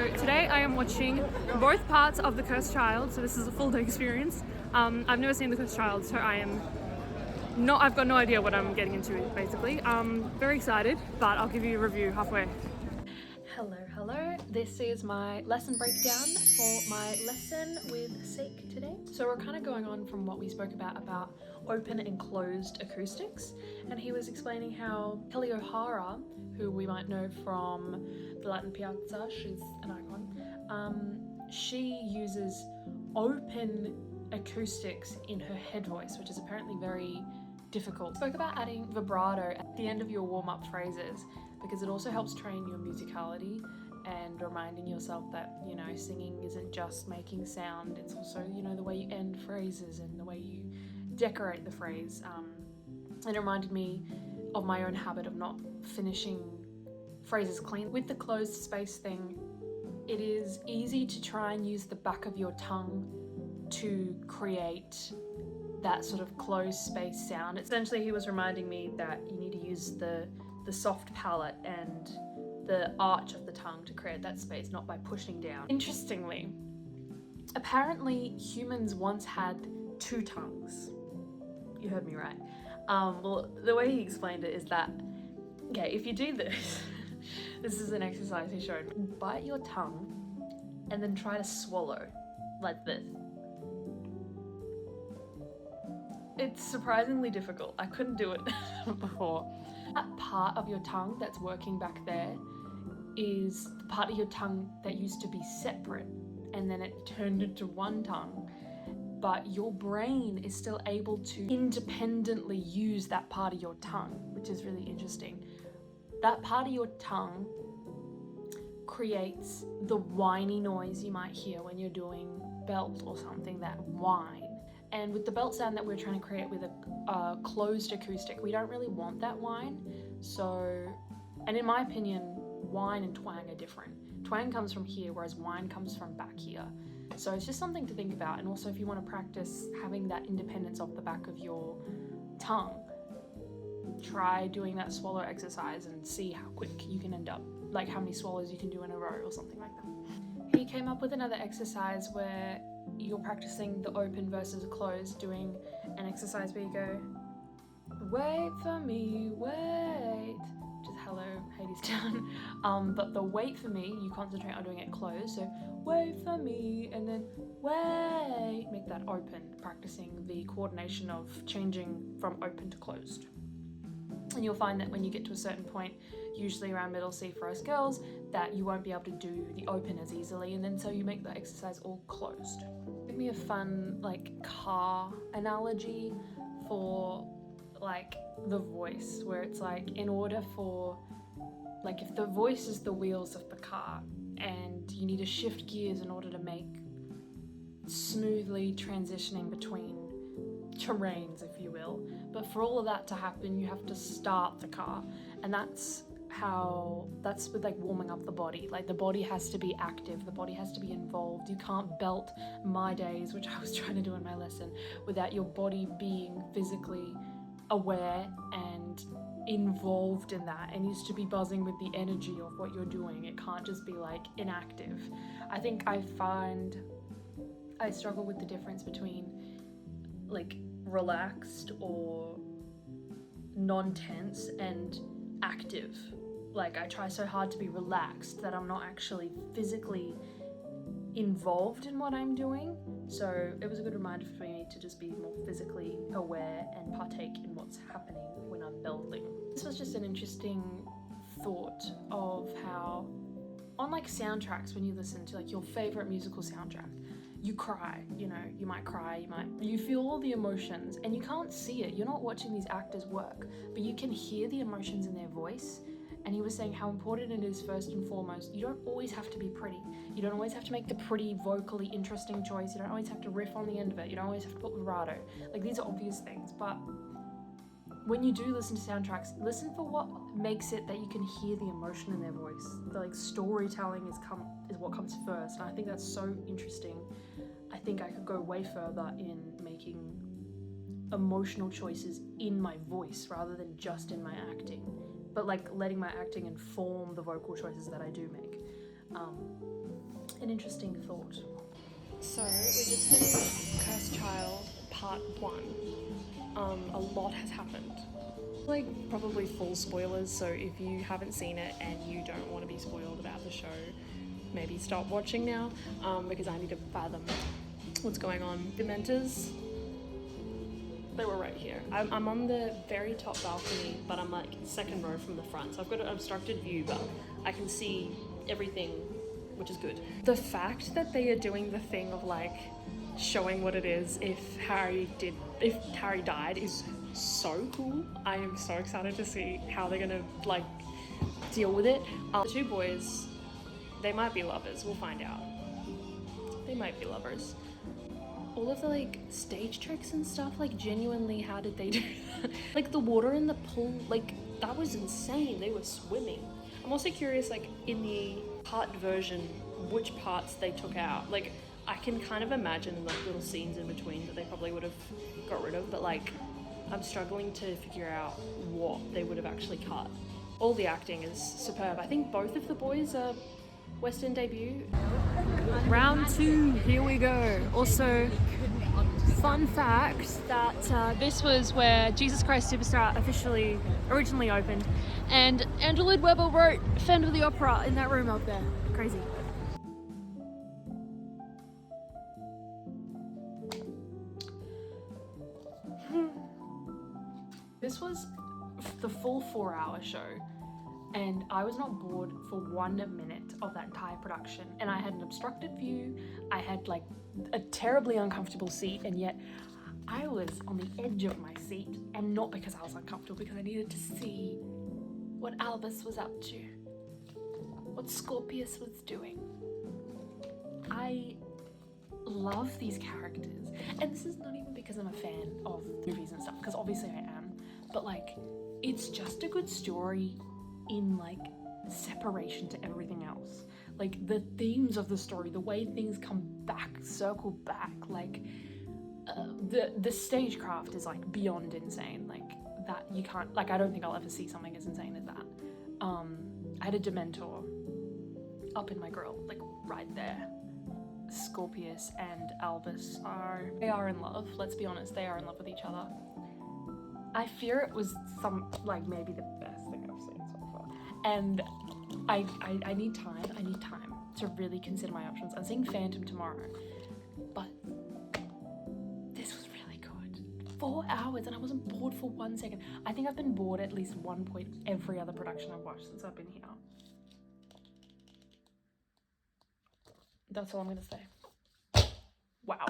So today I am watching both parts of The Cursed Child, so this is a full day experience. I've never seen The Cursed Child, so I've got no idea what I'm getting into basically. Very excited, but I'll give you a review halfway. Hello. This is my lesson breakdown for my lesson with Seek today. So we're kind of going on from what we spoke about open and closed acoustics, and he was explaining how Kelly O'Hara, who we might know from the Latin Piazza, she's an icon, she uses open acoustics in her head voice, which is apparently very difficult. Spoke about adding vibrato at the end of your warm-up phrases because it also helps train your musicality and reminding yourself that, you know, singing isn't just making sound, it's also, you know, the way you end phrases and the way you decorate the phrase. It reminded me of my own habit of not finishing phrases clean. With the closed space thing, it is easy to try and use the back of your tongue to create that sort of closed space sound. Essentially, he was reminding me that you need to use the soft palate and the arch of the tongue to create that space, not by pushing down. Interestingly, apparently humans once had two tongues. You heard me right. Well, the way he explained it is that, okay, if you do this, this is an exercise he showed. Bite your tongue and then try to swallow like this. It's surprisingly difficult. I couldn't do it before. That part of your tongue that's working back there is the part of your tongue that used to be separate and then it turned into one tongue. But your brain is still able to independently use that part of your tongue, which is really interesting. That part of your tongue creates the whiny noise you might hear when you're doing belt or something, that whine. And with the belt sound that we're trying to create with a closed acoustic, we don't really want that whine. So, and in my opinion, whine and twang are different. Twang comes from here, whereas whine comes from back here. So it's just something to think about. And also if you want to practice having that independence off the back of your tongue, try doing that swallow exercise and see how quick you can end up, like how many swallows you can do in a row or something like that. He came up with another exercise where you're practicing the open versus closed, doing an exercise where you go, wait for me, wait, which is hello, Hades Town. But the wait for me, you concentrate on doing it closed, so wait for me, and then wait, make that open, practicing the coordination of changing from open to closed. And you'll find that when you get to a certain point, usually around middle C for us girls, that you won't be able to do the open as easily, and then so you make the exercise all closed. Give me a fun like car analogy for like the voice, where it's like, in order for, like, if the voice is the wheels of the car and you need to shift gears in order to make smoothly transitioning between terrains, if you will, but for all of that to happen you have to start the car, and that's with like warming up the body. Like the body has to be active, the body has to be involved. You can't belt My Days, which I was trying to do in my lesson, without your body being physically aware and involved in that, and needs to be buzzing with the energy of what you're doing. It can't just be like inactive. I think I struggle with the difference between like relaxed or non-tense and active. Like I try so hard to be relaxed that I'm not actually physically involved in what I'm doing. So it was a good reminder for me to just be more physically aware and partake in what's happening when I'm belting. This was just an interesting thought of how on like soundtracks, when you listen to like your favorite musical soundtrack, you cry, you know, you might cry, you feel all the emotions, and you can't see it. You're not watching these actors work, but you can hear the emotions in their voice. And he was saying how important it is, first and foremost, you don't always have to be pretty. You don't always have to make the pretty, vocally interesting choice. You don't always have to riff on the end of it. You don't always have to put vibrato. Like, these are obvious things, but when you do listen to soundtracks, listen for what makes it that you can hear the emotion in their voice. The like storytelling is what comes first, and I think that's so interesting. I think I could go way further in making emotional choices in my voice rather than just in my acting, but like letting my acting inform the vocal choices that I do make. An interesting thought. So we just finished Cursed Child Part 1. A lot has happened. Like, probably full spoilers, so if you haven't seen it and you don't want to be spoiled about the show, maybe stop watching now, because I need to fathom what's going on. Dementors, they were right here. I'm on the very top balcony, but I'm like second row from the front, so I've got an obstructed view, but I can see everything, which is good. The fact that they are doing the thing of like showing what it is if Harry died is so cool. I am so excited to see how they're gonna like deal with it. The two boys, they might be lovers, we'll find out. They might be lovers. All of the like stage tricks and stuff, like genuinely, how did they do that? Like the water in the pool, like that was insane. They were swimming. I'm also curious, like in the part version, which parts they took out. Like I can kind of imagine like little scenes in between that they probably would have got rid of, but like I'm struggling to figure out what they would have actually cut. All the acting is superb. I think both of the boys are West End debut. Round 2, here we go. Also, fun fact that this was where Jesus Christ Superstar originally opened, and Andrew Lloyd Webber wrote Phantom of the Opera in that room up there. Crazy. This was the full 4-hour show, and I was not bored for 1 minute of that entire production. And I had an obstructed view, I had like a terribly uncomfortable seat, and yet I was on the edge of my seat, and not because I was uncomfortable, because I needed to see what Albus was up to, what Scorpius was doing. I love these characters, and this is not even because I'm a fan of movies and stuff, because obviously I am, but like it's just a good story in like separation to everything else. Like the themes of the story, the way things come back, circle back, like the stagecraft is like beyond insane. Like that you can't, like I don't think I'll ever see something as insane as that. I had a Dementor up in my grill, like right there. Scorpius and Albus they are in love. Let's be honest, they are in love with each other. I fear it was maybe the best thing I've seen so far. And I need time to really consider my options. I'm seeing Phantom tomorrow, but this was really good. 4 hours and I wasn't bored for 1 second. I think I've been bored at least one point every other production I've watched since I've been here. That's all I'm gonna say. Wow.